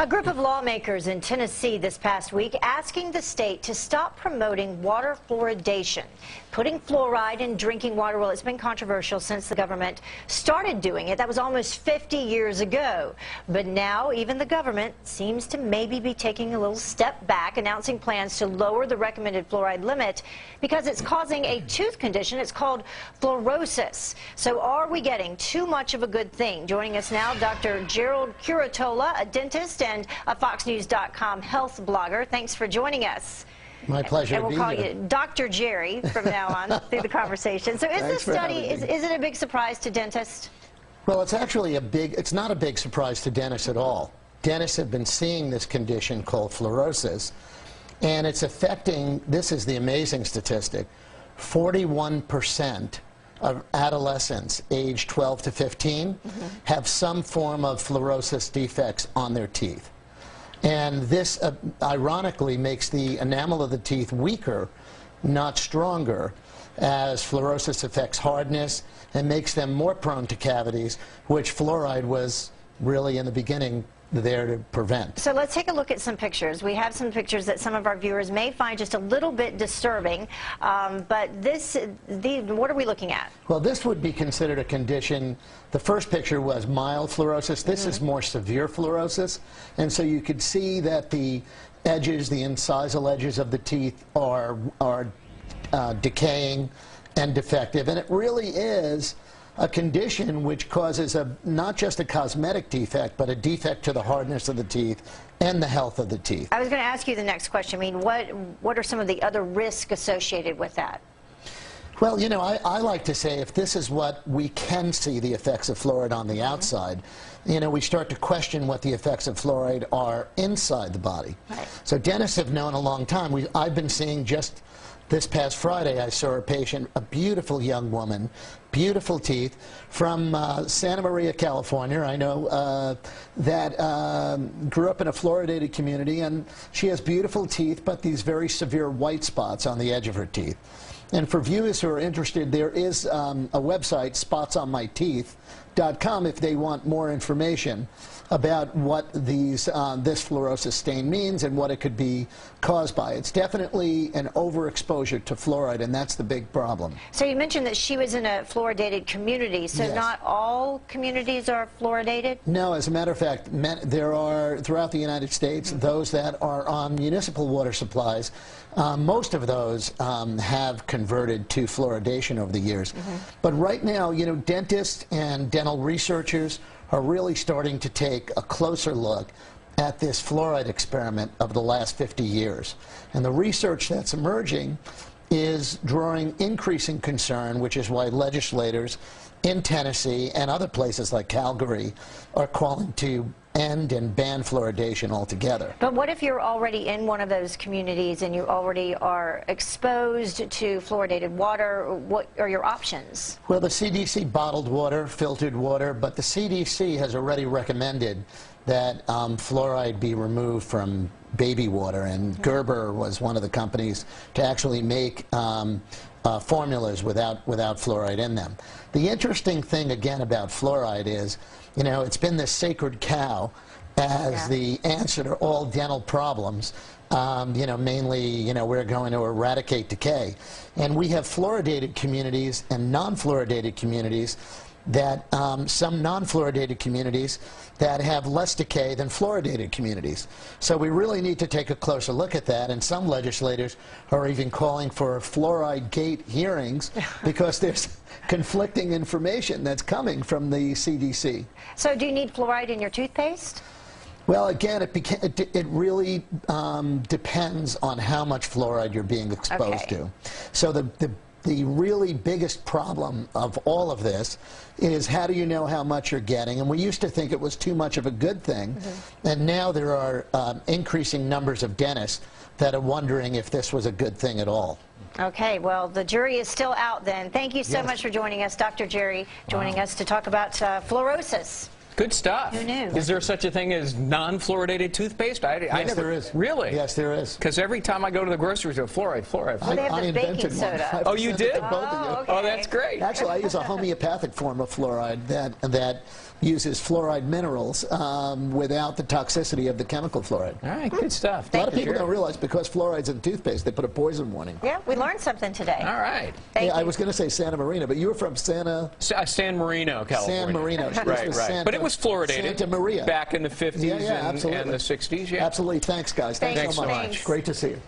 A group of lawmakers in Tennessee this past week asking the state to stop promoting water fluoridation. Putting fluoride in drinking water, well, it's been controversial since the government started doing it. That was almost 50 years ago. But now even the government seems to maybe be taking a little step back, announcing plans to lower the recommended fluoride limit because it's causing a tooth condition. It's called fluorosis. So are we getting too much of a good thing? Joining us now, Dr. Gerald Curatola, a dentist and a FoxNews.com health blogger. Thanks for joining us. My pleasure. And we'll call you Dr. Jerry from now on through the conversation. So is this study, is it a big surprise to dentists? Well, it's actually it's not a big surprise to dentists at all. Dentists have been seeing this condition called fluorosis, and it's affecting, this is the amazing statistic, 41% of adolescents aged 12 to 15 have some form of fluorosis defects on their teeth. And this, ironically, makes the enamel of the teeth weaker, not stronger, as fluorosis affects hardness and makes them more prone to cavities, which fluoride was really, in the beginning, there to prevent. So let's take a look at some pictures. We have some pictures that some of our viewers may find just a little bit disturbing, but what are we looking at? Well, this would be considered a condition. The first picture was mild fluorosis. This is more severe fluorosis, and so you could see that the edges, the incisal edges of the teeth are decaying and defective, and it really is a condition which causes not just a cosmetic defect, but a defect to the hardness of the teeth and the health of the teeth. I was going to ask you the next question. I mean, what are some of the other risks associated with that? Well, you know, I like to say if this is what we can see the effects of fluoride on the outside, you know, we start to question what the effects of fluoride are inside the body. Right. So dentists have known a long time. I've been seeing just this past Friday, I saw a patient, a beautiful young woman, beautiful teeth, from Santa Maria, California. I know that grew up in a fluoridated community, and she has beautiful teeth, but these very severe white spots on the edge of her teeth. And for viewers who are interested, there is a website, spotsonmyteeth.com, if they want more information about what this fluorosis stain means and what it could be caused by. It's definitely an overexposure to fluoride, and that's the big problem. So you mentioned that she was in a fluoridated community, so yes. Not all communities are fluoridated? No, as a matter of fact, there are, throughout the United States, those that are on municipal water supplies. Most of those have converted to fluoridation over the years. But right now, you know, dentists and dental researchers are really starting to take a closer look at this fluoride experiment of the last 50 years. And the research that's emerging is drawing increasing concern, which is why legislators in Tennessee and other places like Calgary are calling to end and ban fluoridation altogether. But what if you're already in one of those communities and you already are exposed to fluoridated water? What are your options? Well, the CDC bottled water, filtered water, but the CDC has already recommended that fluoride be removed from baby water, and Gerber was one of the companies to actually make formulas without fluoride in them. The interesting thing, again, about fluoride is, you know, it's been this sacred cow as the answer to all dental problems. You know, mainly, you know, we're going to eradicate decay. And we have fluoridated communities and non-fluoridated communities that some non-fluoridated communities that have less decay than fluoridated communities. So we really need to take a closer look at that, and some legislators are even calling for fluoride gate hearings because there's conflicting information that's coming from the CDC. So do you need fluoride in your toothpaste? Well, again, it really depends on how much fluoride you're being exposed to. So the really biggest problem of all of this is how do you know how much you're getting? And we used to think it was too much of a good thing, and now there are increasing numbers of dentists that are wondering if this was a good thing at all. Okay, well, the jury is still out then. Thank you so much for joining us, Dr. Jerry, joining us to talk about fluorosis. Good stuff. Who knew? Is there such a thing as non-fluoridated toothpaste? Yes, there is. Really? Yes, there is. Because every time I go to the grocery store, fluoride. Well, they have the baking soda. Oh, you did? Okay. Oh, that's great. Actually, I use a homeopathic form of fluoride that uses fluoride minerals without the toxicity of the chemical fluoride. All right, good stuff. A lot of people don't realize because fluoride's in toothpaste, they put a poison warning. Yeah, we learned something today. All right. Thank you. I was going to say Santa Marina, but you were from San Marino, California. San Marino. Right. But it was fluoridated. Santa Maria. Back in the 50s and the 60s, yeah. Absolutely. Thanks, guys. Thanks so much. Great to see you.